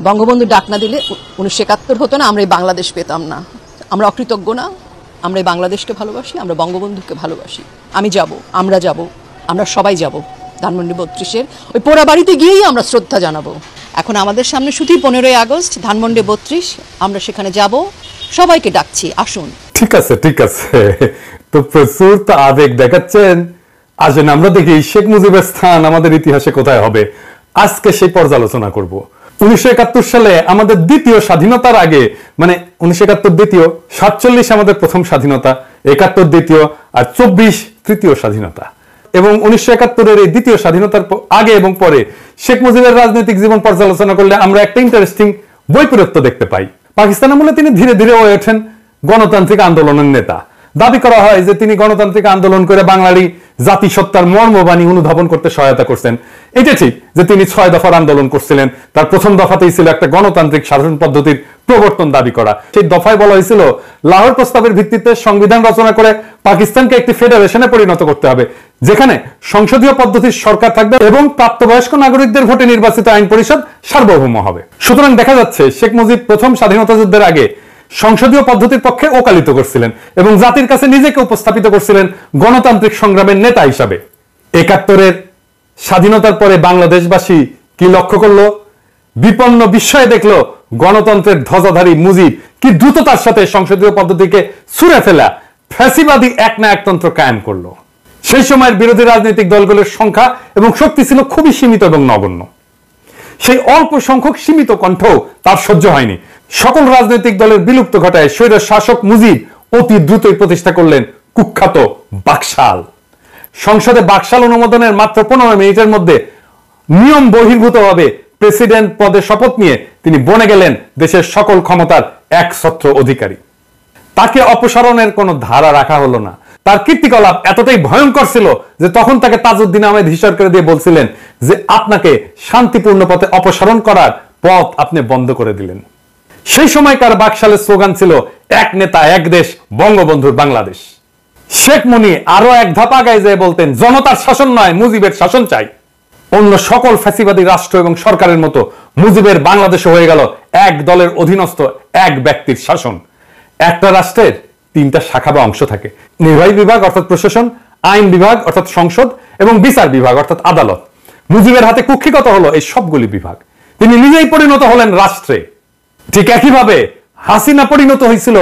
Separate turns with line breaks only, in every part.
বঙ্গবন্ধু ডাক না দিলে 1971 হতো না, আমরা এই বাংলাদেশ পেতাম না। আমরা অকৃতজ্ঞ না, আমরা এই বাংলাদেশকে ভালোবাসি, আমরা বঙ্গবন্ধুকে ভালোবাসি। আমি যাব, আমরা যাব, আমরা সবাই যাব ধানমন্ডি 32-এর ওই পোড়া বাড়িতে গিয়েই আমরা শ্রদ্ধা জানাবো। এখন আমাদের সামনে শুধু 15ই আগস্ট ধানমন্ডি 32, আমরা সেখানে যাব, সবাইকে ডাকছি আসুন।
ঠিক আছে, ঠিক আছে, তো প্রচুর তো আবেগ দেখাচ্ছেন। আসেন আমরা দেখি শেখ মুজিবের স্থান আমাদের ইতিহাসে কোথায় হবে। আজকে সেই পর্যালোচনা করব। 1971 সালে আমাদের দ্বিতীয় স্বাধীনতার আগে, মানে 1971 দ্বিতীয়, 47 আমাদের প্রথম স্বাধীনতা, 71 দ্বিতীয়, আর 24 তৃতীয় স্বাধীনতা। এবং 1971-এর এই দ্বিতীয় স্বাধীনতার আগে এবং পরে শেখ মুজিবের রাজনৈতিক জীবন পর্যালোচনা করলে আমরা একটা ইন্টারেস্টিং বৈপরীত্য দেখতে পাই। পাকিস্তান আমলে তিনি ধীরে ধীরে হয়ে ওঠেন গণতান্ত্রিক আন্দোলনের নেতা। দাবি করা হয় যে তিনি গণতান্ত্রিক আন্দোলন করে বাঙালি জাতিসত্তার মর্মবাণী অনুধাবন করতে সহায়তা করছেন। এটা ঠিক যে তিনি 6 দফার আন্দোলন করছিলেন। তার প্রথম দফাতেই ছিল একটা গণতান্ত্রিক শাসন পদ্ধতির প্রবর্তন দাবি করা। সেই দফায় বলা হয়েছিল লাহোর প্রস্তাবের ভিত্তিতে সংবিধান রচনা করে পাকিস্তানকে একটি ফেডারেশনে পরিণত করতে হবে, যেখানে সংসদীয় পদ্ধতির সরকার থাকবে এবং প্রাপ্তবয়স্ক নাগরিকদের ভোটে নির্বাচিত আইন পরিষদ সার্বভৌম হবে। সুতরাং দেখা যাচ্ছে শেখ মুজিব প্রথম স্বাধীনতা যুদ্ধের আগে সংসদীয় পদ্ধতির পক্ষে ওকালিত করছিলেন এবং জাতির কাছে নিজেকে উপস্থাপিত করছিলেন গণতান্ত্রিক সংগ্রামের নেতা হিসাবে। 71-এর স্বাধীনতার পরে বাংলাদেশবাসী কি লক্ষ্য করলো? বিপন্ন বিস্ময়ে দেখলো গণতন্ত্রের ধ্বজাধারী মুজিব কি দ্রুততার সাথে সংসদীয় পদ্ধতিকে ছুঁড়ে ফেলা ফ্যাসিবাদী একনায়কতন্ত্র কায়েম করলো। সেই সময়ের বিরোধী রাজনৈতিক দলগুলোর সংখ্যা এবং শক্তি ছিল খুবই সীমিত এবং নগণ্য। সেই অল্প সংখ্যক সীমিত কণ্ঠ তার সহ্য হয়নি। সকল রাজনৈতিক দলের বিলুপ্ত ঘটায় স্বৈর শাসক মুজিব অতি দ্রুতই প্রতিষ্ঠা করলেন কুখ্যাত বাকশাল। সংসদে বাকশাল অনুমোদনের মাত্র 15 মিনিটের মধ্যে নিয়ম বহির্ভূতভাবে প্রেসিডেন্ট পদে শপথ নিয়ে তিনি বনে গেলেন দেশের সকল ক্ষমতার একছত্র অধিকারী। তাকে অপসারণের কোনো ধারা রাখা হলো না। তার কীর্তিকলাপ এতটাই ভয়ঙ্কর ছিল যে তখন তাকে তাজউদ্দিন আহমেদ হিসার করে দিয়ে বলছিলেন যে আপনাকে শান্তিপূর্ণ পথে অপসারণ করার পথ আপনি বন্ধ করে দিলেন। সেই সময়কার বাকশালের স্লোগান ছিল এক নেতা এক দেশ, বঙ্গবন্ধুর বাংলাদেশ। শেখ মুনি আরো এক ধাপ আগায় যেয়ে বলতেন জনতার শাসন নয়, মুজিবের শাসন চাই। অন্য সকল ফ্যাসিবাদী রাষ্ট্র এবং সরকারের মতো মুজিবের বাংলাদেশে হয়ে গেল এক দলের অধীনস্থ এক ব্যক্তির শাসন। একটা রাষ্ট্রের 3টা শাখা বা অংশ থাকে: নির্বাহী বিভাগ অর্থাৎ প্রশাসন, আইন বিভাগ অর্থাৎ সংসদ এবং বিচার বিভাগ অর্থাৎ আদালত। মুজিবের হাতে কুক্ষিগত হলো এই সবগুলি বিভাগ। তিনি নিজেই পরিণত হলেন রাষ্ট্রে। ঠিক একইভাবে হাসিনা পরিণত হয়েছিল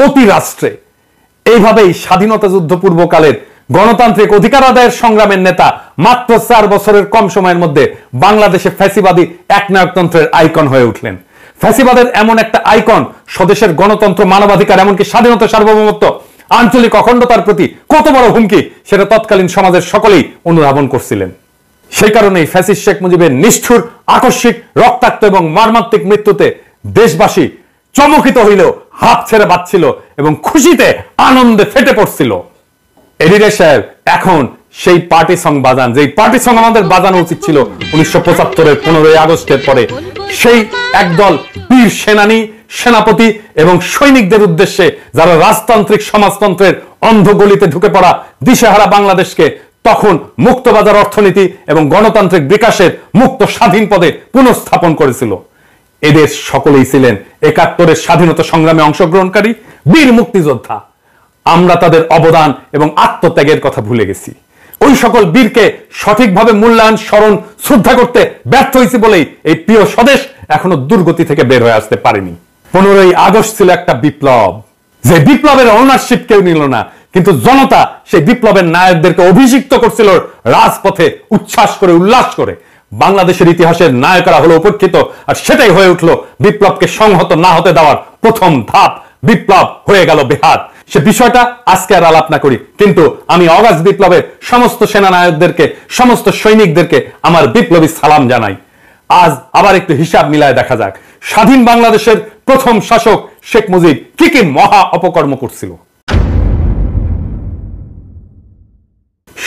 অতি রাষ্ট্রে। এইভাবেই স্বাধীনতা যুদ্ধ পূর্বকালের গণতান্ত্রিক অধিকার আদায়ের সংগ্রামের নেতা মাত্র 4 বছরের কম সময়ের মধ্যে বাংলাদেশে ফ্যাসিবাদী একনায়কতন্ত্রের আইকন হয়ে উঠলেন। ফ্যাসিবাদের এমন একটা আইকন স্বদেশের গণতন্ত্র, মানবাধিকার, এমনকি স্বাধীনতা, সার্বভৌমত্ব, আঞ্চলিক অখণ্ডতার প্রতি কত বড় হুমকি সেটা তৎকালীন সমাজের সকলেই অনুধাবন করছিলেন। সেই কারণেই ফ্যাসিস্ট শেখ মুজিবের নিষ্ঠুর, আকস্মিক, রক্তাক্ত এবং মর্মান্তিক মৃত্যুতে দেশবাসী চমকিত হইল, হাত ছেড়ে বাঁচছিল এবং খুশিতে আনন্দে ফেটে পড়ছিল। এডিটর সাহেব, এখন সেই পার্টি সং বাজান, যেই পার্টি সং আমাদের বাজানো উচিত ছিল 1975-এর 15ই আগস্টের পরে। সেই একদল বীর সেনানী, সেনাপতি এবং সৈনিকদের উদ্দেশ্যে যারা রাজতান্ত্রিক সমাজতন্ত্রের অন্ধগলিতে ঢুকে পড়া দিশেহারা বাংলাদেশকে তখন মুক্তবাজার অর্থনীতি এবং গণতান্ত্রিক বিকাশের মুক্ত স্বাধীন পদে পুনঃস্থাপন করেছিল। এদের সকলেই ছিলেন 71-এর স্বাধীনতা সংগ্রামে অংশগ্রহণকারী বীর মুক্তিযোদ্ধা। আমরা তাদের অবদান এবং আত্মত্যাগের কথা ভুলে গেছি। ওই সকল বীরকে সঠিকভাবে মূল্যায়ন, স্মরণ, শ্রদ্ধা করতে ব্যর্থ হয়েছি বলেই এই প্রিয় স্বদেশ এখনো দুর্গতি থেকে বের হয়ে আসতে পারেনি। 15ই আগস্ট ছিল একটা বিপ্লব, যে বিপ্লবের ওনারশিপ কেউ নিল না, কিন্তু জনতা সেই বিপ্লবের নায়কদেরকে অভিষিক্ত করছিল রাজপথে উচ্ছ্বাস করে, উল্লাস করে। বাংলাদেশের ইতিহাসের নায়করা হলো উপেক্ষিত, আর সেটাই হয়ে উঠলো বিপ্লবকে সংহত না হতে দেওয়ার প্রথম ধাপ। বিপ্লব হয়ে গেল বেহাত। সে বিষয়টা আজকে আর আলাপ না করি, কিন্তু আমি অগাস্ট বিপ্লবের সমস্ত সেনানায়কদেরকে, সমস্ত সৈনিকদেরকে আমার বিপ্লবী সালাম জানাই। আজ আবার একটু হিসাব মিলায় দেখা যাক স্বাধীন বাংলাদেশের প্রথম শাসক শেখ মুজিব কি কি মহা অপকর্ম করছিল।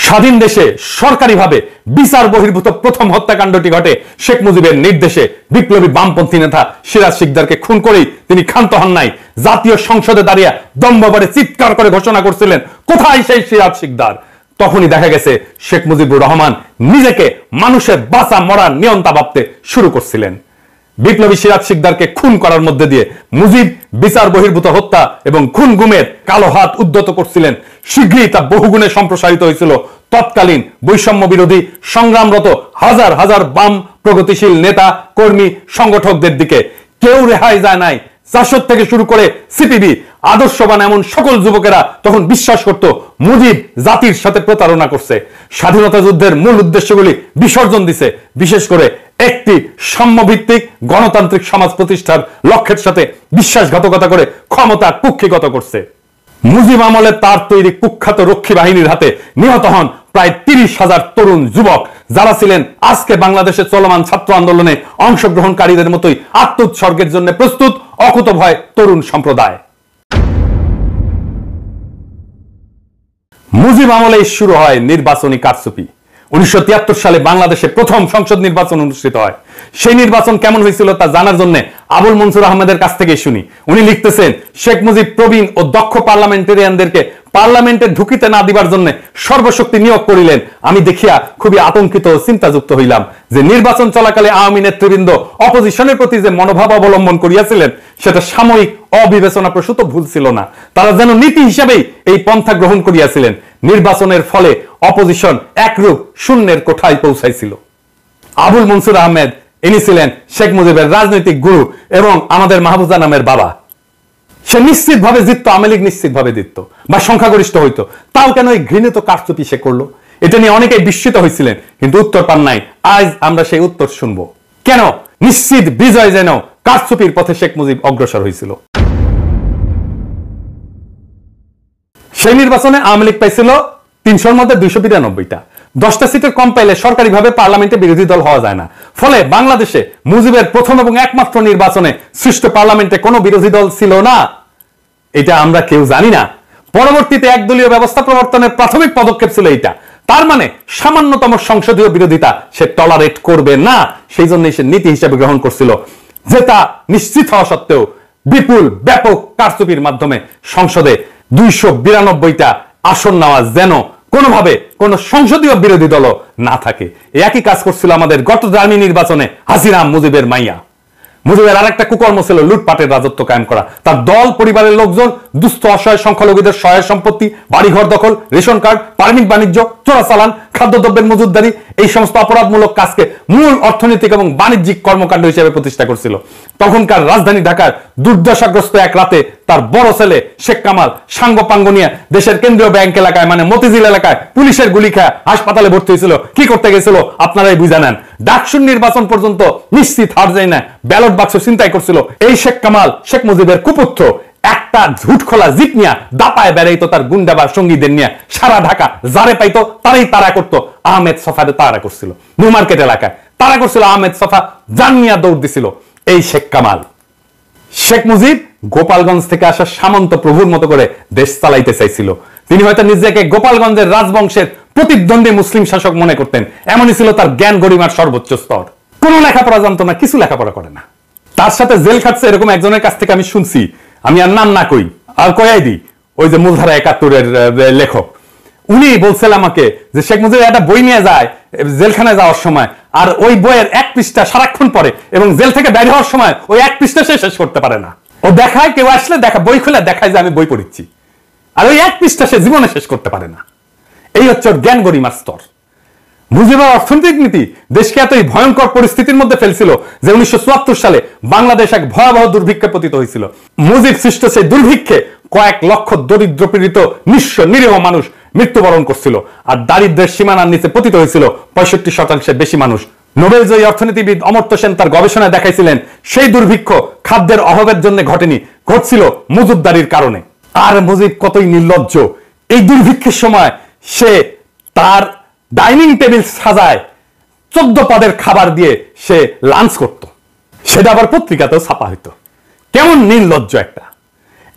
স্বাধীন দেশে সরকারিভাবে বিচার বহির্ভূত প্রথম হত্যাকাণ্ডটি ঘটে শেখ মুজিবের নির্দেশে। বিপ্লবী বামপন্থী নেতা সিরাজ শিকদারকে খুন করেই তিনি ক্ষান্ত হন নাই। জাতীয় সংসদে দাঁড়িয়ে দম্ভভরে চিৎকার করে ঘোষণা করছিলেন, কোথায় সেই সিরাজ শিকদার? তখনই দেখা গেছে শেখ মুজিবুর রহমান নিজেকে মানুষের বাঁচা মরার নিয়ন্তা ভাবতে শুরু করছিলেন। বিপ্লবী সিরাজ শিকদারকে খুন করার মধ্যে দিয়ে মুজিব বিচার বহির্ভূত হত্যা এবং খুন গুমের কালো হাত উদ্যত করছিলেন। শীঘ্রই তা বহুগুণে সম্প্রসারিত হয়েছিল তৎকালীন বৈষম্য বিরোধী সংগ্রামরত হাজার হাজার বাম প্রগতিশীল নেতা কর্মী সংগঠকদের দিকে। কেউ রেহাই যায় নাই। জাসদ থেকে শুরু করে সিপিবি আদর্শবান এমন সকল যুবকেরা তখন বিশ্বাস করত মুজিব জাতির সাথে প্রতারণা করছে, স্বাধীনতা যুদ্ধের মূল উদ্দেশ্যগুলি বিসর্জন দিছে, বিশেষ করে একটি সাম্যভিত্তিক গণতান্ত্রিক সমাজ প্রতিষ্ঠার লক্ষ্যের সাথে বিশ্বাসঘাতকতা করে ক্ষমতা কুক্ষিগত করছে। মুজিব আমলে তার তৈরি কুখ্যাত রক্ষী বাহিনীর হাতে নিহত হন প্রায় 30,000 তরুণ যুবক, যারা ছিলেন আজকে বাংলাদেশে চলমান ছাত্র আন্দোলনে অংশগ্রহণকারীদের মতোই আত্মোৎসর্গের জন্য প্রস্তুত অকুতভয় তরুণ সম্প্রদায়। মুজিব আমলে শুরু হয় নির্বাচনী কারচুপি। 1973 সালে বাংলাদেশে প্রথম সংসদ নির্বাচন অনুষ্ঠিত হয়। সেই নির্বাচন কেমন হয়েছিল তা জানার জন্য আবুল মনসুর আহমেদের কাছ থেকে শুনি। উনি লিখতেছেন, শেখ মুজিব প্রবীণ ও দক্ষ পার্লামেন্টারিয়ানদেরকে পার্লামেন্টে ঢুকিতে না দিবার জন্য সর্বশক্তি নিয়োগ করিলেন। আমি দেখিয়া খুবই আতঙ্কিত ও চিন্তাযুক্ত হইলাম যে নির্বাচন চলাকালে আওয়ামী নেতৃবৃন্দ অপোজিশনের প্রতি যে মনোভাব অবলম্বন করিয়াছিলেন সেটা সাময়িক অবিবেচনা প্রসূত ভুল ছিল না। তারা যেন নীতি হিসাবেই এই পন্থা গ্রহণ করিয়াছিলেন। নির্বাচনের ফলে অপোজিশন একরূপ শূন্যের কোঠায় পৌঁছাইছিল। আবুল মনসুর আহমেদ ইনি ছিলেন শেখ মুজিবের রাজনৈতিক গুরু এবং আমাদের মাহফুজা নামের বাবা। সে নিশ্চিতভাবে জিততো, আওয়ামী লীগ নিশ্চিতভাবে জিততো বা সংখ্যাগরিষ্ঠ হইতো, তাও কেন এই ঘৃণিত কারচুপি সে করলো? এটা নিয়ে অনেকেই বিস্মিত হয়েছিলেন, কিন্তু উত্তর পান নাই। আজ আমরা সেই উত্তর শুনবো, কেন নিশ্চিত বিজয় যেন কারচুপির পথে শেখ মুজিব অগ্রসর হয়েছিল। সেই নির্বাচনে আওয়ামী লীগ পাইছিল 300-র মধ্যে 292টা। 10টা সিটের কম পাইলে সরকারিভাবে পার্লামেন্টে বিরোধী দল হওয়া যায় না। ফলে বাংলাদেশে মুজিবের প্রথম এবং একমাত্র নির্বাচনে সৃষ্ট পার্লামেন্টে কোনো বিরোধী দল ছিল না। এটা আমরা কেউ জানি না। পরবর্তীতে একদলীয় ব্যবস্থা প্রবর্তনের প্রাথমিক পদক্ষেপ ছিল এটা। তার মানে সামান্যতম সংসদীয় বিরোধিতা সে টলারেট করবে না, সেই জন্য সে নীতি হিসেবে গ্রহণ করছিল, যেটা নিশ্চিত হওয়া সত্ত্বেও বিপুল ব্যাপক কারচুপির মাধ্যমে সংসদে 292টা আসন নেওয়া যেন কোনোভাবে কোন সংসদীয় বিরোধী দল না থাকে। একই কাজ করছিল আমাদের গত জার্নি নির্বাচনে হাসিনা মুজিবের মাইয়া। মুজিবের আরেকটা কুকর্ম ছিল লুটপাটের রাজত্ব কায়েম করা। তার দল পরিবারের লোকজন দুস্থ অসহায় সংখ্যালঘুদের সহায় সম্পত্তি, বাড়িঘর দখল, রেশন কার্ড, পারমিট বাণিজ্য, চোরাচালান, খাদ্যদ্রব্যের মজুতদারি, এই সমস্ত অপরাধমূলক কাজকে মূল অর্থনৈতিক এবং বাণিজ্যিক কর্মকাণ্ড হিসেবে প্রতিষ্ঠা করছিল। তখনকার রাজধানী ঢাকার দুর্দশাগ্রস্ত এক রাতে তার বড় ছেলে শেখ কামাল সাঙ্গপাঙ্গ নিয়ে দেশের কেন্দ্রীয় ব্যাংক এলাকায় মানে মতিঝিল এলাকায় পুলিশের গুলি খায় হাসপাতালে ভর্তি হয়েছিল। কি করতে গেছিল আপনারাই বুঝে নেন। ডাকসুর নির্বাচন পর্যন্ত নিশ্চিত হার যায় না, ব্যালট বাক্স চিন্তাই করছিল। এই শেখ কামাল শেখ মুজিবের কুপুত্র একটা ঝুট খোলা জিপ নিয়ে দাপায় বেড়াইতো তার গুন্ডা বা সঙ্গীদের নিয়ে সারা ঢাকা, যারে পাইতো তারাই তারা করতো। আহমেদ সফারে তারা করছিল, নিউ মার্কেট এলাকায় তারা করছিল। আহমেদ সফা জান নিয়ে দৌড় দিছিল এই শেখ কামাল। শেখ মুজিব গোপালগঞ্জ থেকে আসা সামন্ত প্রভুর মতো করে দেশ চালাইতে চাইছিল। তিনি হয়তো নিজেকে গোপালগঞ্জের রাজবংশের প্রতিদ্বন্দ্বী মুসলিম শাসক মনে করতেন। এমনই ছিল তার জ্ঞান গরিমার সর্বোচ্চ স্তর। কোনো লেখাপড়া জানতো না, কিছু লেখাপড়া করে না। তার সাথে জেল খাটছে এরকম একজনের কাছ থেকে আমি শুনছি, আমি আর নাম না কই আর কয়াই দিই, ওই যে মূলধারা 71-এর লেখক। উনি বলছিল আমাকে যে শেখ মুজিব একটা বই নিয়ে যায় জেলখানায় যাওয়ার সময়, আর ওই বইয়ের এক পৃষ্ঠা সারাক্ষণ পড়ে এবং জেল থেকে বের হওয়ার সময় ওই এক পৃষ্ঠা সে শেষ করতে পারে না। ও দেখায়, কেউ আসলে দেখা বই খুলে দেখায় যে আমি বই পড়িচ্ছি, আর ওই এক পৃষ্ঠা সে জীবনে শেষ করতে পারে না। এই হচ্ছে ওর জ্ঞান গরিমার স্তর। মুজিবের অর্থনৈতিক নীতি দেশকে এতই ভয়ঙ্কর পরিস্থিতির মধ্যে ফেলছিল যে 1974 সালে বাংলাদেশ এক ভয়াবহ দুর্ভিক্ষে পতিত হয়েছিল। মুজিব সৃষ্ট সেই দুর্ভিক্ষে কয়েক লক্ষ দরিদ্র পীড়িত নিঃস্ব নিরীহ মানুষ মৃত্যুবরণ করছিল, আর দারিদ্র্যের সীমানার নিচে পতিত হয়েছিল 65% বেশি মানুষ। নোবেলজয়ী অর্থনীতিবিদ অমর্ত্য সেন তার গবেষণায় দেখাইছিলেন সেই দুর্ভিক্ষ খাদ্যের অভাবের জন্য ঘটেনি, ঘটছিল মজুতদারির কারণে। আর মুজিব কতই নির্লজ্জ, এই দুর্ভিক্ষের সময় সে তার ডাইনিং টেবিল সাজায় 14 পদের খাবার দিয়ে সে লাঞ্চ করত, সেটা আবার পত্রিকাতেও ছাপা হইতো। কেমন নির্লজ্জ একটা।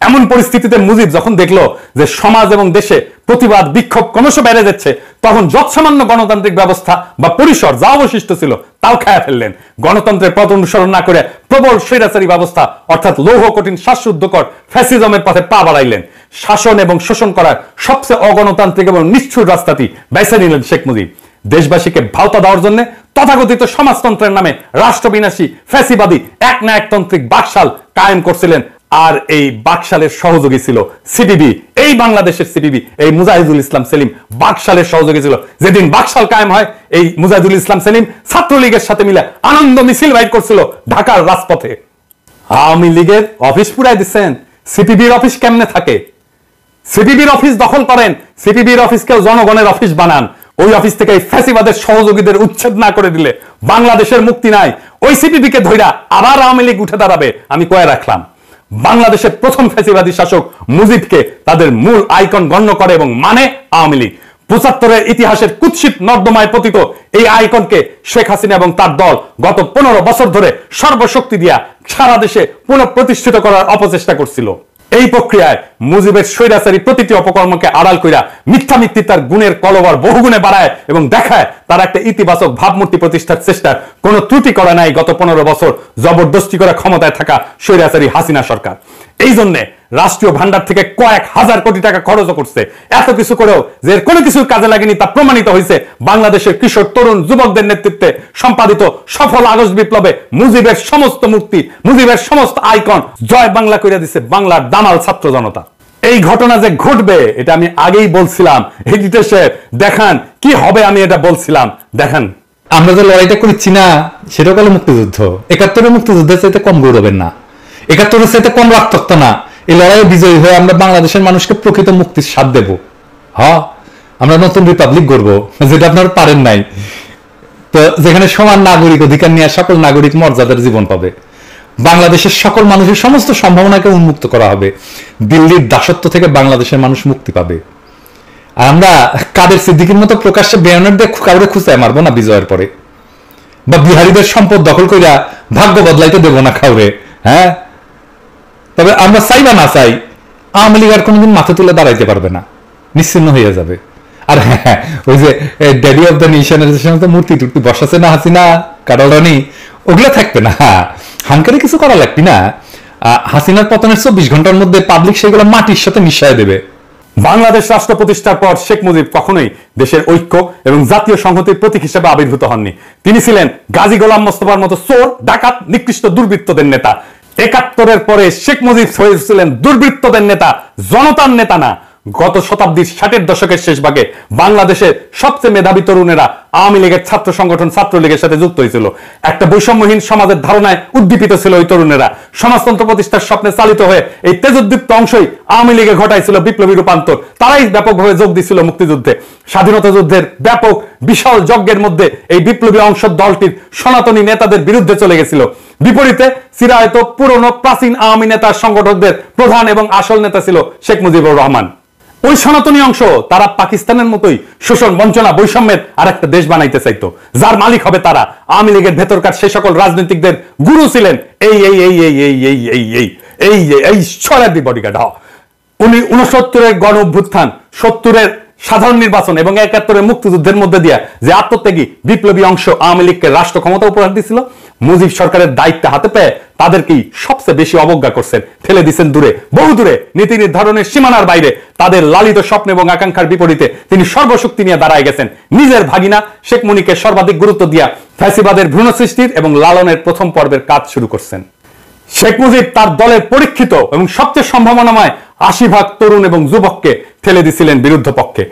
এমন পরিস্থিতিতে মুজিব যখন দেখলো যে সমাজ এবং দেশে প্রতিবাদ বিক্ষোভ ক্রমশ বেড়ে যাচ্ছে, তখন যৎসামান্য গণতান্ত্রিক ব্যবস্থা বা পরিসর যা অবশিষ্ট ছিল তাও খায়া ফেললেন। গণতন্ত্রের পথ অনুসরণ না করে প্রবল স্বৈরাচারী ব্যবস্থা অর্থাৎ লৌহ কঠিন শ্বাসরুদ্ধকর ফ্যাসিজমের পথে পা বাড়াইলেন। শাসন এবং শোষণ করার সবচেয়ে অগণতান্ত্রিক এবং নিষ্ঠুর রাস্তাটি বেছে নিলেন শেখ মুজিব। দেশবাসীকে ভাওতা দেওয়ার জন্য তথাকথিত সমাজতন্ত্রের নামে রাষ্ট্রবিনাশী ফ্যাসিবাদী একনায়কতান্ত্রিক বাকশাল কায়েম করছিলেন। আর এই বাকশালের সহযোগী ছিল সিপিবি, এই বাংলাদেশের সিপিবি, এই মুজাহিদুল ইসলাম সেলিম বাকশালের সহযোগী ছিল। যেদিন বাকশাল কায়েম হয়, এই মুজাহিদুল ইসলাম সেলিম ছাত্রলীগের সাথে মিলে আনন্দ মিছিল বাইর করছিল ঢাকার রাজপথে। আওয়ামী লীগের অফিস পুরাই দিচ্ছেন, সিপিবির অফিস কেমনে থাকে? সিপিবির অফিস দখল করেন, সিপিবির অফিসকেও জনগণের অফিস বানান। ওই অফিস থেকে ফ্যাসিবাদের সহযোগীদের উচ্ছেদ না করে দিলে বাংলাদেশের মুক্তি নাই। ওই সিপিবি কে ধইরা আবার আওয়ামী লীগ উঠে দাঁড়াবে আমি কয়ে রাখলাম। বাংলাদেশের প্রথম ফ্যাসিবাদী শাসক মুজিবকে তাদের মূল আইকন গণ্য করে এবং মানে আওয়ামী লীগ। ৭৫-এর ইতিহাসের কুৎসিত নর্দমায় পতিত এই আইকনকে শেখ হাসিনা এবং তার দল গত ১৫ বছর ধরে সর্বশক্তি দিয়া সারা দেশে পুনঃপ্রতিষ্ঠিত করার অপচেষ্টা করছিল। এই প্রক্রিয়ায় মুজিবের স্বৈরাচারী প্রতিটি অপকর্মকে আড়াল কইরা মিথ্যা তার গুণের কলবার বহুগুণে বাড়ায় এবং দেখায় তার একটা ইতিবাচক ভাবমূর্তি প্রতিষ্ঠার চেষ্টার কোনো ত্রুটি করে নাই গত ১৫ বছর জবরদস্তি করে ক্ষমতায় থাকা স্বৈরাচারী হাসিনা সরকার। এই জন্যে রাষ্ট্রীয় ভান্ডার থেকে কয়েক হাজার কোটি টাকা খরচ করছে। এত কিছু করেও যে কোনো কিছুর কাজে লাগেনি তা প্রমাণিত হয়েছে বাংলাদেশের কিশোর তরুণ যুবকদের নেতৃত্বে সম্পাদিত সফল আগস্ট বিপ্লবে মুজিবের সমস্ত মূর্তি, মুজিবের সমস্ত আইকন জয় বাংলা করে দিছে বাংলার দামাল ছাত্র জনতা। এই ঘটনা যে ঘটবে এটা আমি আগেই বলছিলাম। এডিটর সাহেব দেখান কি হবে, আমি এটা বলছিলাম, দেখান।
আমরা যে লড়াইটা করছি না সেটা হলো মুক্তিযুদ্ধ। ৭১-এর মুক্তিযুদ্ধের চাইতে কম গৌরবের না, ৭১-এর চাইতে কম রক্তাক্ত না। এই লড়াইয়ে বিজয়ী হয়ে আমরা বাংলাদেশের মানুষকে প্রকৃত মুক্তির স্বাদ দেব। হ্যাঁ, আমরা নতুন রিপাবলিক গড়বো, যেটা আপনারা পারেন নাই। তো যেখানে সমান নাগরিক অধিকার নিয়ে সকল নাগরিক মর্যাদার জীবন পাবে, বাংলাদেশের সকল মানুষের সমস্ত সম্ভাবনাকে উন্মুক্ত করা হবে, দিল্লির দাসত্ব থেকে বাংলাদেশের মানুষ মুক্তি পাবে। আর আমরা কাদের সিদ্দিকীর মতো প্রকাশ্যে ব্যানার দিয়ে কাউরে খুঁচায় মারবো না বিজয়ের পরে, বা বিহারীদের সম্পদ দখল কইরা ভাগ্য বদলাইতে দেবো না কাউরে। হ্যাঁ, তবে আমরা চাই বা না চাই আওয়ামী লীগ আর কোনোদিন মাথা তুলে দাঁড়াইতে পারবে না, নিশ্চিন্ন হয়ে যাবে। আর হ্যাঁ, ওই যে ড্যাডি অফ দ্য নেশনের মূর্তি টুর্তি বসাছে না হাসিনা কাটালানি, ওগুলো থাকবে না। হাঙ্কারে কিছু করা লাগবে না। হাসিনার পতনের ২৪ ঘন্টার মধ্যে পাবলিক সেগুলো মাটির সাথে মিশিয়ে দেবে।
বাংলাদেশ রাষ্ট্র প্রতিষ্ঠার পর শেখ মুজিব কখনোই দেশের ঐক্য এবং জাতীয় সংহতির প্রতীক হিসেবে আবির্ভূত হননি। তিনি ছিলেন গাজী গোলাম মোস্তফার মতো চোর, ডাকাত, নিকৃষ্ট দুর্বৃত্তদের নেতা। ৭১-এর পরে শেখ মুজিব হয়েছিলেন দুর্বৃত্তদের নেতা, জনতার নেতা না। গত শতাব্দীর ৬০-এর দশকের শেষ ভাগে বাংলাদেশের সবচেয়ে মেধাবী তরুণেরা আওয়ামী লীগের ছাত্র সংগঠন ছাত্রলীগের সাথে যুক্ত হয়েছিল। একটা বৈষম্যহীন সমাজের ধারণায় উদ্দীপিত ছিল ওই তরুণেরা। সমাজতন্ত্র প্রতিষ্ঠার স্বপ্নে চালিত হয়ে এই তেজোদ্দীপ্ত অংশই আওয়ামী লীগে ঘটাইছিল বিপ্লবী রূপান্তর। তারাই ব্যাপকভাবে যোগ দিছিল মুক্তিযুদ্ধে। স্বাধীনতা যুদ্ধের ব্যাপক বিশাল যজ্ঞের মধ্যে এই বিপ্লবী অংশ দলটির সনাতনী নেতাদের বিরুদ্ধে চলে গেছিল। বিপরীতে চিরায়ত পুরনো প্রাচীন আওয়ামী নেতার সংগঠকদের প্রধান এবং আসল নেতা ছিল শেখ মুজিবুর রহমান। ওই সনাতনী অংশ তারা পাকিস্তানের মতোই শোষণ, বঞ্চনা, বৈষম্যের আর একটা দেশ বানাইতে চাইতো, যার মালিক হবে তারা। আওয়ামী লীগের ভেতরকার সে সকল রাজনীতিকদের গুরু ছিলেন এই এই এই এই এই এই এই এই এই এই সরাদি বডিগার্ড। ৬৯-এর গণ অভ্যুত্থান, ৭০-এর সাধারণ নির্বাচন এবং ৭১-এর মুক্তিযুদ্ধের মধ্যে দিয়ে যে আত্মত্যাগী বিপ্লবী অংশ আওয়ামী লীগকে রাষ্ট্র ক্ষমতা উপহার দিছিল, মুজিব সরকারের দায়িত্ব হাতে পেয়ে তাদেরকেই সবচেয়ে বেশি অবজ্ঞা করছেন, ঠেলে দিচ্ছেন দূরে, বহু দূরে, নীতি নির্ধারণের সীমানার বাইরে। তাদের লালিত স্বপ্ন এবং আকাঙ্ক্ষার বিপরীতে তিনি সর্বশক্তি নিয়ে দাঁড়ায় গেছেন। নিজের ভাগিনা শেখ মুনিকে সর্বাধিক গুরুত্ব দিয়া ফ্যাসিবাদের ভ্রূণ সৃষ্টির এবং লালনের প্রথম পর্বের কাজ শুরু করছেন। শেখ মুজিব তার দলের পরীক্ষিত এবং সবচেয়ে সম্ভাবনাময় ৮০% তরুণ এবং যুবককে ঠেলে দিছিলেন বিরুদ্ধ পক্ষে।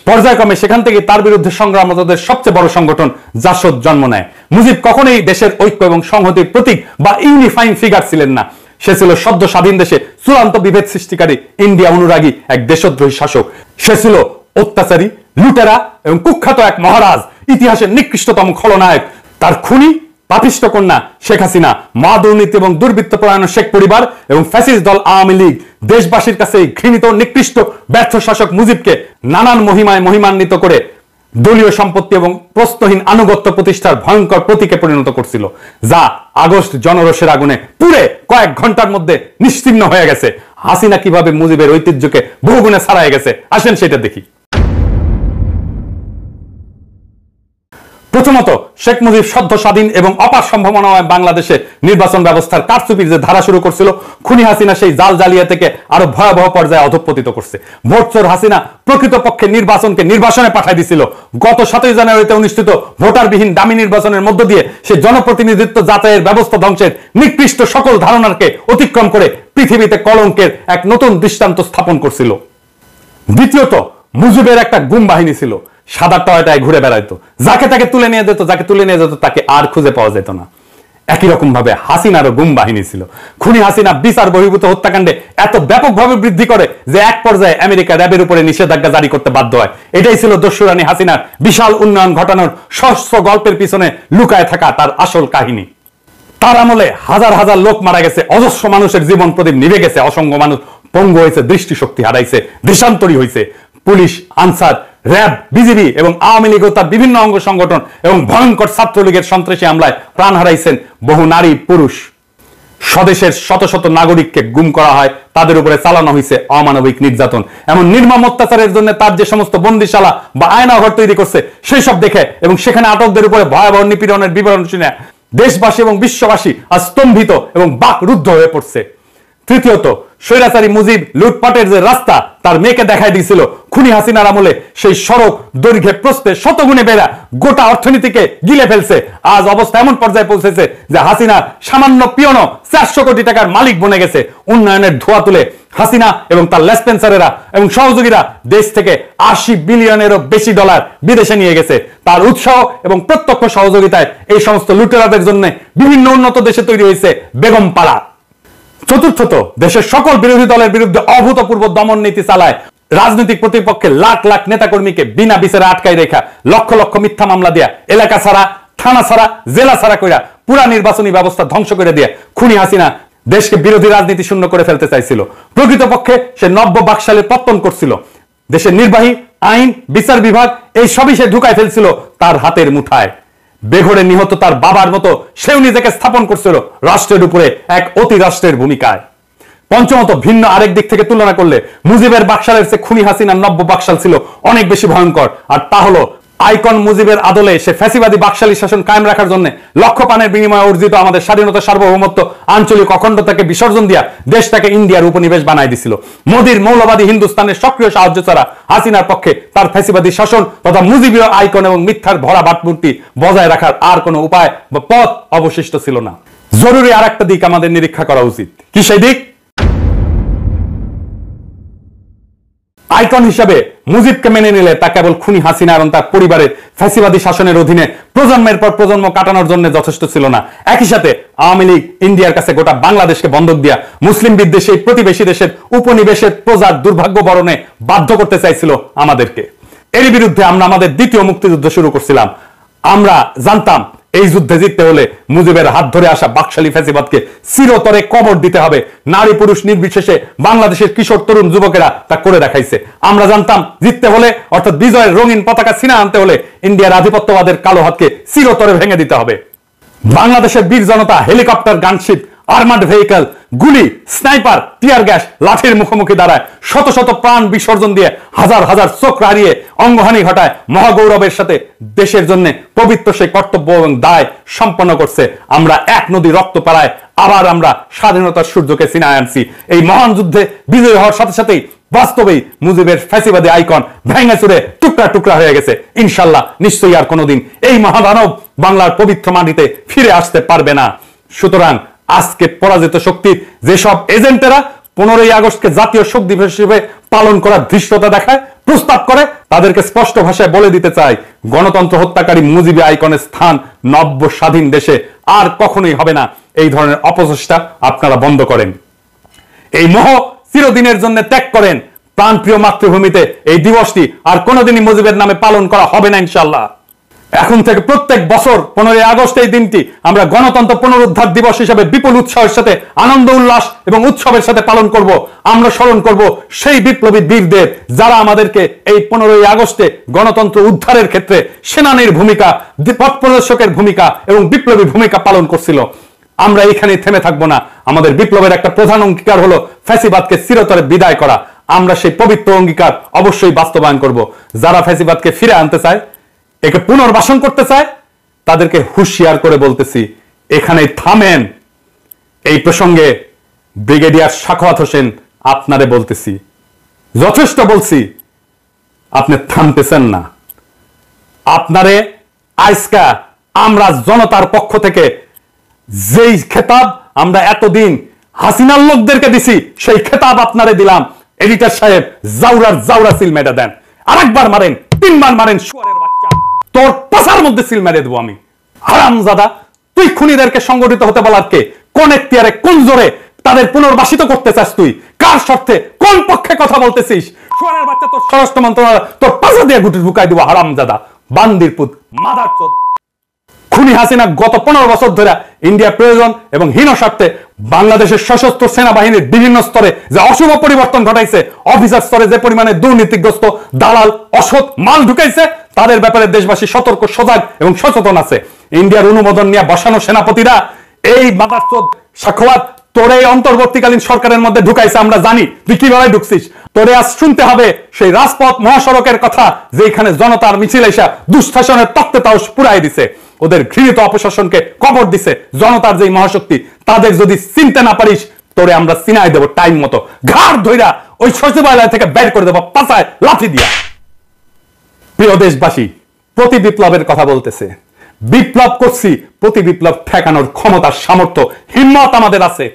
পর্যায়ক্রমে সেখান থেকে তার বিরুদ্ধে সংগ্রামরতদের সবচেয়ে বড় সংগঠন জাসদ জন্ম নেয়। মুজিব কখনোই দেশের ঐক্য এবং সংহতির প্রতীক বা ইউনিফাইং ফিগার ছিলেন না। সে ছিল সদ্য স্বাধীন দেশে চূড়ান্ত বিভেদ সৃষ্টিকারী ইন্ডিয়া অনুরাগী এক দেশদ্রোহী শাসক। সে ছিল অত্যাচারী, লুটেরা এবং কুখ্যাত এক মহারাজ, ইতিহাসের নিকৃষ্টতম খলনায়ক। তার খুনি পাপিষ্ট কন্যা শেখ হাসিনা, মা দুর্নীতি এবং দুর্বৃত্তপরায়ণ শেখ পরিবার এবং ফ্যাসিস্ট দল আওয়ামী লীগ দেশবাসীর কাছে ঘৃণিত, নিকৃষ্ট, ব্যর্থ শাসক মুজিবকে নানান মহিমায় মহিমান্বিত করে দলীয় সম্পত্তি এবং প্রশ্নহীন আনুগত্য প্রতিষ্ঠার ভয়ঙ্কর প্রতীকে পরিণত করছিল, যা আগস্ট জনরোষের আগুনে পুড়ে কয়েক ঘন্টার মধ্যে নিশ্চিহ্ন হয়ে গেছে। হাসিনা কিভাবে মুজিবের ঐতিহ্যকে বহুগুণে ছাড়াই গেছে, আসেন সেটা দেখি। প্রথমত, শেখ মুজিব সদ্য স্বাধীন এবং অপার সম্ভাবনাময় বাংলাদেশে নির্বাচন ব্যবস্থার কারচুপির যে ধারা শুরু করছিল, খুনি হাসিনা সেই জাল জালিয়া থেকে আরো ভয়াবহ পর্যায়ে অধঃপতিত করছে। ভোটচোর হাসিনা প্রকৃতপক্ষে নির্বাচনকে নির্বাসনে পাঠাই দিছিল। গত 7 জানুয়ারিতে অনুষ্ঠিত ভোটারবিহীন দামি নির্বাচনের মধ্য দিয়ে সে জনপ্রতিনিধিত্ব যাচাইয়ের ব্যবস্থা ধ্বংসের নিকৃষ্ট সকল ধারণাকে অতিক্রম করে পৃথিবীতে কলঙ্কের এক নতুন দৃষ্টান্ত স্থাপন করছিল। দ্বিতীয়ত, মুজিবের একটা গুম বাহিনী ছিল, সাদা টয়টায় ঘুরে বেড়াইতো, যাকে তাকে তুলে নিয়ে যেত তাকে আর খুঁজে পাওয়া যেত না। একই রকম ভাবে হাসিনারও গুম বাহিনী ছিল। খুনি হাসিনা বিচার বহির্ভূত হত্যাকাণ্ডে এত ব্যাপকভাবে বৃদ্ধি করে যে এক পর্যায়ে আমেরিকা র্যাবের উপরে নিষেধাজ্ঞা জারি করতে বাধ্য হয়। এটাই ছিল দস্যুরানী হাসিনার বিশাল উন্নয়ন ঘটানোর সহস্র গল্পের পিছনে লুকায় থাকা তার আসল কাহিনী। তার আমলে হাজার হাজার লোক মারা গেছে, অজস্র মানুষের জীবন প্রদীপ নিভে গেছে, অসংখ্য মানুষ পঙ্গু হয়েছে, দৃষ্টিশক্তি হারাইছে, দেশান্তরী হয়েছে। পুলিশ, আনসার, র্যাব, বিজিবি এবং আওয়ামী লীগ ও তার বিভিন্ন অঙ্গ সংগঠন এবং ভয়ঙ্কর ছাত্রলীগের সন্ত্রাসী হামলায় প্রাণ হারাইছেন বহু নারী পুরুষ। স্বদেশের শত শত নাগরিককে গুম করা হয়, তাদের উপরে চালানো হয়েছে অমানবিক নির্যাতন। এমন নির্মম অত্যাচারের জন্য তার যে সমস্ত বন্দিশালা বা আয়নাঘর তৈরি করছে সেই সব দেখে এবং সেখানে আটকদের উপরে ভয়াবহ নিপীড়নের বিবরণ শুনে দেশবাসী এবং বিশ্ববাসী আজ স্তম্ভিত এবং বাকরুদ্ধ হয়ে পড়ছে। তৃতীয়ত, স্বৈরাচারী মুজিব লুটপাটের যে রাস্তা তার মেয়েকে দেখাই দিয়েছিল, খুনি হাসিনার আমলে সেই সড়ক দৈর্ঘ্যে প্রস্থে শতগুণে বেড়া গোটা অর্থনীতিকে গিলে ফেলছে। আজ অবস্থা এমন পর্যায়ে পৌঁছেছে যে হাসিনা সামান্য পিয়নো 400 কোটি টাকার মালিক বনে গেছে। উন্নয়নের ধোঁয়া তুলে হাসিনা এবং তার লেসপেন্সারেরা এবং সহযোগীরা দেশ থেকে 80 বিলিয়নেরও বেশি ডলার বিদেশে নিয়ে গেছে। তার উৎসাহ এবং প্রত্যক্ষ সহযোগিতায় এই সমস্ত লুটেরাদের জন্য বিভিন্ন উন্নত দেশে তৈরি হয়েছে বেগম পাড়া। চতুর্থত, দেশের সকল বিরোধী দলের বিরুদ্ধে অভূতপূর্ব দমন নীতি চালায়। রাজনৈতিক প্রতিপক্ষে লাখ লাখ নেতাকর্মীকে বিনা বিচারে আটকাই রেখা, লক্ষ লক্ষ মিথ্যা মামলা দিয়া, এলাকা ছাড়া, থানা ছাড়া, জেলা ছাড়া কইরা পুরা নির্বাচনী ব্যবস্থা ধ্বংস করে দিয়ে খুনি হাসিনা দেশকে বিরোধী রাজনীতি শূন্য করে ফেলতে চাইছিল। প্রকৃতপক্ষে সে নব্য বাকশালের পত্তন করছিল। দেশের নির্বাহী, আইন, বিচার বিভাগ এই সবই সে ঢুকায় ফেলছিল তার হাতের মুঠায়। বেঘরে নিহত তার বাবার মতো সেও নিজেকে স্থাপন করছিল রাষ্ট্রের উপরে এক অতি রাষ্ট্রের ভূমিকায়। পঞ্চমত, ভিন্ন আরেক দিক থেকে তুলনা করলে মুজিবের বাকশালের চেয়ে খুনি হাসিনার নব্য বাকশাল ছিল অনেক বেশি ভয়ঙ্কর। আর তা হলো আইকন মুজিবের আদলে সে ফ্যাসিবাদী বাকশালী শাসন কায়েম রাখার জন্য লক্ষ পানের বিনিময়ে অর্জিত আমাদের স্বাধীনতা, সার্বভৌমত্ব, আঞ্চলিক অখণ্ডতাকে বিসর্জন দিয়া দেশটাকে ইন্ডিয়ার উপনিবেশ বানাই দিছিল। মোদির মৌলবাদী হিন্দুস্তানের সক্রিয় সাহায্য ছাড়া হাসিনার পক্ষে তার ফ্যাসিবাদী শাসন তথা মুজিবীয় আইকন এবং মিথ্যার ভরা ভাবমূর্তি বজায় রাখার আর কোনো উপায় বা পথ অবশিষ্ট ছিল না। জরুরি আর একটা দিক আমাদের নিরীক্ষা করা উচিত। কি সেই দিক? আইকন হিসাবে মুজিবকে মেনে নিলে তা কেবল খুনি হাসিনা এবং তার পরিবারের ফ্যাসিবাদী শাসনের অধীনে প্রজন্মের পর প্রজন্ম কাটানোর জন্য যথেষ্ট ছিল না। একই সাথে আওয়ামী লীগ ইন্ডিয়ার কাছে গোটা বাংলাদেশকে বন্ধক দিয়া মুসলিম বিদ্বেষী প্রতিবেশী দেশের উপনিবেশের প্রজার দুর্ভাগ্য বরণে বাধ্য করতে চাইছিল আমাদেরকে। এর বিরুদ্ধে আমরা আমাদের দ্বিতীয় মুক্তিযুদ্ধ শুরু করছিলাম। আমরা জানতাম এই যুদ্ধে জিততে হলে মুজিবের হাত ধরে আসা বাকশালী ফ্যাসিবাদকে চিরতরে কবর দিতে হবে। নারী পুরুষ নির্বিশেষে বাংলাদেশের কিশোর তরুণ যুবকেরা তা করে দেখাইছে। আমরা জানতাম জিততে হলে অর্থাৎ বিজয়ের রঙিন পতাকা ছিনা আনতে হলে ইন্ডিয়ার আধিপত্যবাদের কালো হাতকে চিরতরে ভেঙে দিতে হবে। বাংলাদেশের বীর জনতা হেলিকপ্টার, গানশিপ, আর্মার্ড ভেহিকল, গুলি, স্নাইপার, টিয়ার গ্যাস, লাঠির মুখোমুখি দাঁড়ায় শত শত প্রাণ বিসর্জন দিয়ে হাজার হাজার চোখ হারিয়ে অঙ্গহানি ঘটায় মহাগৌরবের সাথে দেশের জন্য পবিত্র সেই কর্তব্য এবং দায় সম্পন্ন করছে। আমরা এক নদী রক্ত পাড়ায় আবার আমরা স্বাধীনতার সূর্যকে ছিনায় আনছি। এই মহান যুদ্ধে বিজয়ী হওয়ার সাথে সাথেই বাস্তবেই মুজিবের ফ্যাসিবাদী আইকন ভেঙে চুরে টুকরা টুকরা হয়ে গেছে। ইনশাল্লাহ নিশ্চয়ই আর কোনোদিন এই মহাদানব বাংলার পবিত্র মাটিতে ফিরে আসতে পারবে না। সুতরাং আজকে পরাজিত শক্তির যেসব এজেন্টেরা 15ই আগস্টকে জাতীয় শোক দিবস হিসেবে পালন করার ধৃষ্টতা দেখায়, প্রস্তাব করে, তাদেরকে স্পষ্ট ভাষায় বলে দিতে চাই, গণতন্ত্র হত্যাকারী মুজিবী আইকনের স্থান নব্য স্বাধীন দেশে আর কখনোই হবে না। এই ধরনের অপচেষ্টা আপনারা বন্ধ করেন। এই মোহ চিরদিনের জন্য ত্যাগ করেন। প্রাণপ্রিয় মাতৃভূমিতে এই দিবসটি আর কোনোদিনই মুজিবের নামে পালন করা হবে না ইনশাল্লাহ। এখন থেকে প্রত্যেক বছর 15ই আগস্ট এই দিনটি আমরা গণতন্ত্র পুনরুদ্ধার দিবস হিসেবে বিপুল উৎসাহের সাথে আনন্দ উল্লাস এবং উৎসবের সাথে পালন করব। আমরা স্মরণ করব সেই বিপ্লবী বীরদের যারা আমাদেরকে এই 15ই আগস্টে গণতন্ত্র উদ্ধারের ক্ষেত্রে সেনানীর ভূমিকা, পথ প্রদর্শকের ভূমিকা এবং বিপ্লবী ভূমিকা পালন করছিল। আমরা এখানে থেমে থাকবো না। আমাদের বিপ্লবের একটা প্রধান অঙ্গীকার হলো ফ্যাসিবাদকে চিরতরে বিদায় করা। আমরা সেই পবিত্র অঙ্গীকার অবশ্যই বাস্তবায়ন করব। যারা ফ্যাসিবাদকে ফিরে আনতে চায়, একে পুনর্বাসন করতে চায়, তাদেরকে হুঁশিয়ার করে বলতেছি, এখানে থামেন। এই প্রসঙ্গে ব্রিগেডিয়ার সাখাওয়াত হোসেন আপনারে বলতেছি, যথেষ্ট বলছি, আপনি থামতেছেন না। আপনারে আজকা আমরা জনতার পক্ষ থেকে যেই খেতাব আমরা এতদিন হাসিনার লোকদেরকে দিছি, সেই খেতাব আপনারে দিলাম। এডিটর সাহেব জাউরা সিল মেরে দেন, আরেকবার মারেন, 3 বার মারেন, শুয়ারের বাচ্চা, তোর পাছার মধ্যে সিল মেরে দেবো আমি। হারামজাদা, তুই খুনিদেরকে সংগঠিত হতে বলার কে? কোন এখতিয়ারে, কোন জোরে তাদের পুনর্বাসিত করতে চাস? তুই কার স্বার্থে, কোন পক্ষে কথা বলতেছিস? শুয়ারের বাচ্চা, তোর স্বরাষ্ট্র মন্ত্রণালয় তোর পাছা দিয়ে গুটি ঢুকাই দিব। হারামজাদা, বান্দির পুত, মাদারচোদ। খুনি হাসিনা গত 15 বছর ধরে ইন্ডিয়া প্রয়োজন এবং হীন স্বার্থে বাংলাদেশের সশস্ত্র সেনাবাহিনীর বিভিন্ন স্তরে যে অশুভ পরিবর্তন ঘটাইছে, অফিসার স্তরে যে পরিমাণে দুর্নীতিগ্রস্ত দালাল অসৎ মাল ঢুকাইছে, তাদের ব্যাপারে দেশবাসী সতর্ক, সজাগ এবং সচেতন আছে। ইন্ডিয়ার অনুমোদন নিয়ে বসানো সেনাপতিরা এই মাদারচোদ সাখাওয়াত তোরে এই অন্তর্বর্তীকালীন সরকারের মধ্যে ঢুকাইছে, আমরা জানি তুই কিভাবে ঢুকছিস। তোরে আজ শুনতে হবে সেই রাজপথ মহাসড়কের কথা, যেখানে জনতার মিছিল এসা দুঃশাসনের তত্ত্বে তাও পুরাই দিছে, ওদের ঘৃণিত অপশাসনকে কবর দিছে। জনতার যেই মহাশক্তি, তাদের যদি চিনতে না পারিস, তোরে আমরা চিনাই দেবো টাইম মতো, ঘাড় ধইরা ওই সচিবালয় থেকে বের করে দেবো পাছায় লাথি দিয়া। প্রিয় দেশবাসী, প্রতি বিপ্লবের কথা বলতেছে, বিপ্লব করছি, প্রতি বিপ্লব ঠেকানোর ক্ষমতা, সামর্থ্য, হিম্মত আমাদের আছে।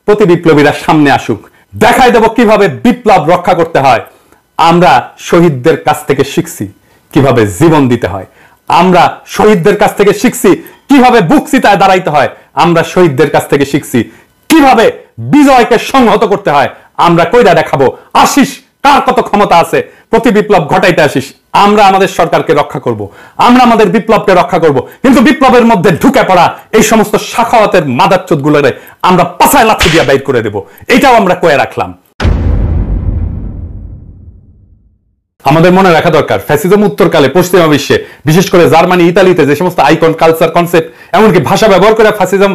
প্রতি বিপ্লবীরা সামনে আসুক, দেখাই দেব কিভাবে বিপ্লব রক্ষা করতে হয়। আমরা শহীদদের কাছ থেকে শিখছি কিভাবে জীবন দিতে হয়, আমরা শহীদদের কাছ থেকে শিখছি কিভাবে বুক চিতায় দাঁড়াইতে হয়, আমরা শহীদদের কাছ থেকে শিখছি কিভাবে বিজয়কে সংহত করতে হয়। আমরা কইরা দেখাবো আসিস কার কত ক্ষমতা আছে, প্রতি বিপ্লব ঘটাইতে আসিস। আমরা আমাদের সরকারকে রক্ষা করব, আমরা আমাদের বিপ্লবকে রক্ষা করব, কিন্তু বিপ্লবের মধ্যে ঢুকে পড়া এই সমস্ত সাখাওয়াতের মাদারচোদ গুলোরে আমরা পাছায় লাথি দিয়ে বাইর করে দেব, এটাও আমরা কয়ে রাখলাম। আমাদের মনে রাখা দরকার, ফ্যাসিজম উত্তরকালে পশ্চিমা বিশ্বে, বিশেষ করে জার্মানি, ইতালিতে যে সমস্ত আইকন, কালচার, কনসেপ্ট, এমনকি ভাষা ব্যবহার করে ফ্যাসিজম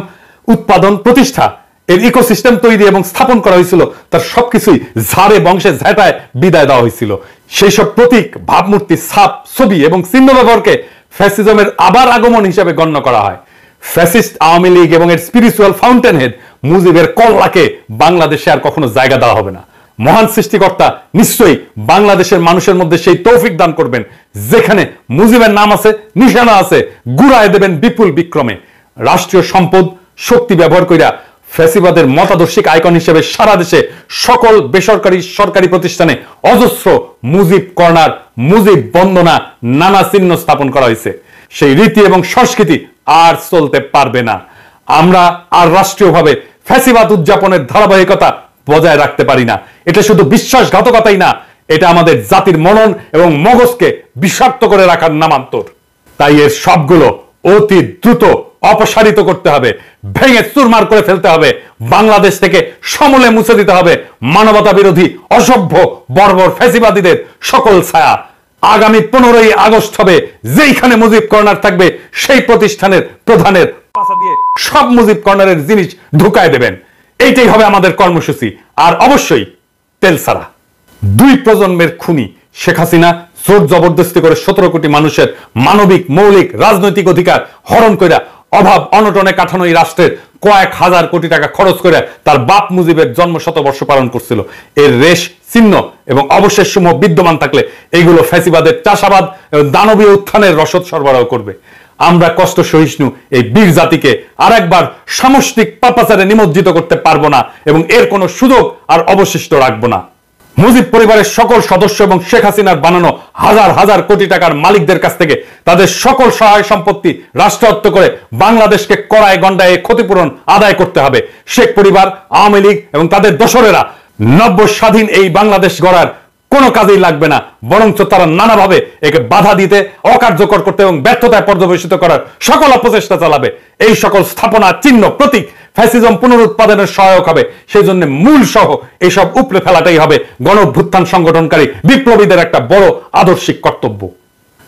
উৎপাদন, প্রতিষ্ঠা, এর ইকোসিস্টেম তৈরি এবং স্থাপন করা হয়েছিল, তার সবকিছুই ঝাড়ে বংশে ঝাঁটায় বিদায় দেওয়া হয়েছিল। সেই সব প্রতীক, ভাবমূর্তি, ছাপ, ছবি এবং চিহ্ন ব্যবহারকে ফ্যাসিজমের আবার আগমন হিসেবে গণ্য করা হয়। ফ্যাসিস্ট আওয়ামী লীগ এবং এর স্পিরিচুয়াল ফাউন্টেন হেড মুজিবের কল্লাকে বাংলাদেশে আর কখনো জায়গা দেওয়া হবে না। মহান সৃষ্টিকর্তা নিশ্চয়ই বাংলাদেশের মানুষের মধ্যে সেই তৌফিক দান করবেন, যেখানে মুজিবের নাম আছে, নিশানা আছে, গুড়ায় দেবেন বিপুল বিক্রমে। রাষ্ট্রীয় সম্পদ শক্তি ব্যবহার কইরা ফ্যাসিবাদের মতাদর্শিক আইকন হিসেবে সারা দেশে সকল বেসরকারি সরকারি প্রতিষ্ঠানে অজস্র মুজিব কর্নার, মুজিব বন্দনা, নানা চিহ্ন স্থাপন করা হয়েছে। সেই রীতি এবং সংস্কৃতি আর চলতে পারবে না। আমরা আর রাষ্ট্রীয়ভাবে ফ্যাসিবাদ উদযাপনের ধারাবাহিকতা বজায় রাখতে পারি না। এটা শুধু বিশ্বাসঘাতকতাই না, এটা আমাদের জাতির মনন এবং মগজকে বিষাক্ত করে রাখার নামান্তর। তাই এর সবগুলো অতি দ্রুত অপসারিত করতে হবে, ভেঙে চুরমার করে ফেলতে হবে, বাংলাদেশ থেকে সমূলে মুছে দিতে হবে মানবতা বিরোধী, অসভ্য, বর্বর ফ্যাসিবাদীদের সকল ছায়া। আগামী 15ই আগস্ট হবে, যেইখানে মুজিব কর্নার থাকবে সেই প্রতিষ্ঠানের প্রধানের পাশা দিয়ে সব মুজিব কর্নারের জিনিস ঢুকায় দেবেন। এইটাই হবে আমাদের কর্মসূচি। আর অবশ্যই তেল ছাড়া। 2 প্রজন্মের খুনি শেখ হাসিনা জোর জবরদস্তি করে 17 কোটি মানুষের মানবিক মৌলিক রাজনৈতিক অধিকার হরণ কইরা অভাব অনটনে কাঠানো এই রাষ্ট্রের কয়েক হাজার কোটি টাকা খরচ করে তার বাপ মুজিবের জন্ম শতবর্ষ পালন করছিল। এর রেশ, চিহ্ন এবং অবশেষ সমূহ বিদ্যমান থাকলে এগুলো ফ্যাসিবাদের চাষাবাদ এবং দানবীয় উত্থানের রসদ সরবরাহ করবে। আমরা কষ্ট সহিষ্ণু এই বীর জাতিকে আরেকবার সামষ্টিক পাপাচারে নিমজ্জিত করতে পারবো না এবং এর কোনো সুযোগ আর অবশিষ্ট রাখবো না। মুজিব পরিবারের সকল সদস্য এবং শেখ হাসিনার বানানো হাজার হাজার কোটি টাকার মালিকদের কাছ থেকে তাদের সকল সহায় সম্পত্তি রাষ্ট্রায়ত্ত করে বাংলাদেশকে কড়ায় গন্ডায় ক্ষতিপূরণ আদায় করতে হবে। শেখ পরিবার, আওয়ামী লীগ এবং তাদের দোসরেরা নব্য স্বাধীন এই বাংলাদেশ গড়ার কোনো কাজেই লাগবে না, বরঞ্চ তারা নানাভাবে একে বাধা দিতে, অকার্যকর করতে এবং ব্যর্থতায় পর্যবেসিত করার সকল অপচেষ্টা চালাবে। এই সকল স্থাপনা, চিহ্ন, প্রতীক ফ্যাসিজম পুনরুৎপাদনের সহায়ক হবে। সেই জন্য মূল সহ এইসব উপড়ে ফেলাটাই হবে গণঅভ্যুত্থান সংগঠনকারী বিপ্লবীদের একটা বড় আদর্শিক কর্তব্য।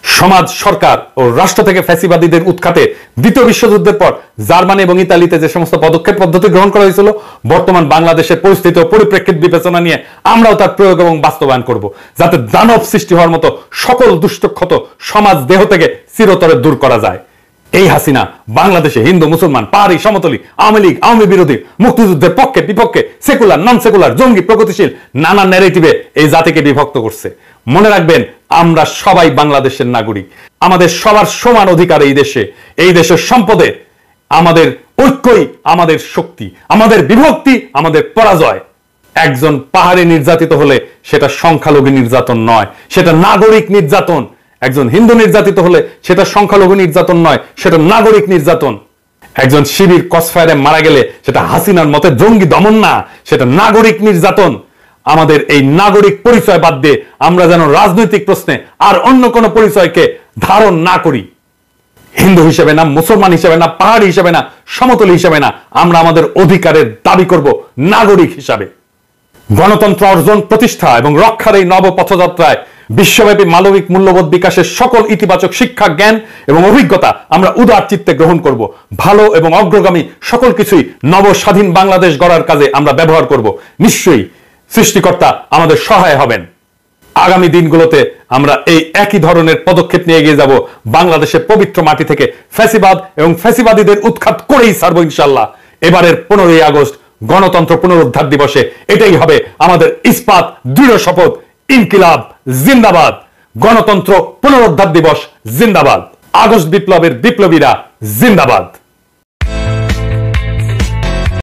সমাজ, সরকার ও রাষ্ট্র থেকে ফ্যাসিবাদীদের উৎখাতে দ্বিতীয় বিশ্বযুদ্ধের পর জার্মানি এবং ইতালিতে যে সমস্ত পদক্ষেপ পদ্ধতি গ্রহণ করা হয়েছিল, বর্তমান বাংলাদেশের পরিস্থিতি ও পরিপ্রেক্ষিত বিবেচনা নিয়ে আমরাও তার প্রয়োগ এবং বাস্তবায়ন করব, যাতে দানব সৃষ্টি হওয়ার মতো সকল দুষ্টক্ষত সমাজ দেহ থেকে চিরতরে দূর করা যায়। এই হাসিনা বাংলাদেশে হিন্দু মুসলমান পাহাড়ি সমতলী আওয়ামী লীগ আওয়ামী বিরোধী মুক্তিযুদ্ধের পক্ষে বিপক্ষে সেকুলার নন সেকুলার জঙ্গি প্রগতিশীল নানা ন্যারেটিভে এই জাতিকে বিভক্ত করছে। মনে রাখবেন, আমরা সবাই বাংলাদেশের নাগরিক। আমাদের সবার সমান অধিকার এই দেশের সম্পদে। আমাদের ঐক্যই আমাদের শক্তি, আমাদের বিভক্তি আমাদের পরাজয়। একজন পাহাড়ি নির্যাতিত হলে সেটা সংখ্যালঘু নির্যাতন নয়, সেটা নাগরিক নির্যাতন। একজন হিন্দু নির্যাতিত হলে সেটা সংখ্যালঘু নির্যাতন নয়, সেটা নাগরিক নির্যাতন। একজন শিবির ক্রসফায়ারে মারা গেলে সেটা হাসিনার মতে জঙ্গি দমন না, সেটা নাগরিক নির্যাতন। আমাদের এই নাগরিক পরিচয় বাদ দিয়ে আমরা যেন রাজনৈতিক প্রশ্নে আর অন্য কোনো পরিচয়কে ধারণ না করি। হিন্দু হিসেবে না, মুসলমান হিসেবে না, পাহাড়ি হিসেবে না, সমতলী হিসেবে না, আমরা আমাদের অধিকারের দাবি করব নাগরিক হিসাবে। গণতন্ত্র অর্জন, প্রতিষ্ঠা এবং রক্ষার এই নব পথযাত্রায় বিশ্বব্যাপী মানবিক মূল্যবোধ বিকাশের সকল ইতিবাচক শিক্ষা, জ্ঞান এবং অভিজ্ঞতা আমরা উদার চিত্তে গ্রহণ করব। ভালো এবং অগ্রগামী সকল কিছুই নব স্বাধীন বাংলাদেশ গড়ার কাজে আমরা ব্যবহার করব। নিশ্চয়ই সৃষ্টিকর্তা আমাদের সহায় হবেন। আগামী দিনগুলোতে আমরা এই একই ধরনের পদক্ষেপ নিয়ে এগিয়ে যাব। বাংলাদেশের পবিত্র মাটি থেকে ফ্যাসিবাদ এবং ফ্যাসিবাদীদের উৎখাত করেই ছাড়ব ইনশাআল্লাহ। এবারের 15ই আগস্ট গণতন্ত্র পুনরুদ্ধার দিবসে এটাই হবে আমাদের ইস্পাত দৃঢ় শপথ। ইনকিলাব জিন্দাবাদ, গণতন্ত্র পুনরুদ্ধার দিবস জিন্দাবাদ, আগস্ট বিপ্লবের বিপ্লবীরা জিন্দাবাদ।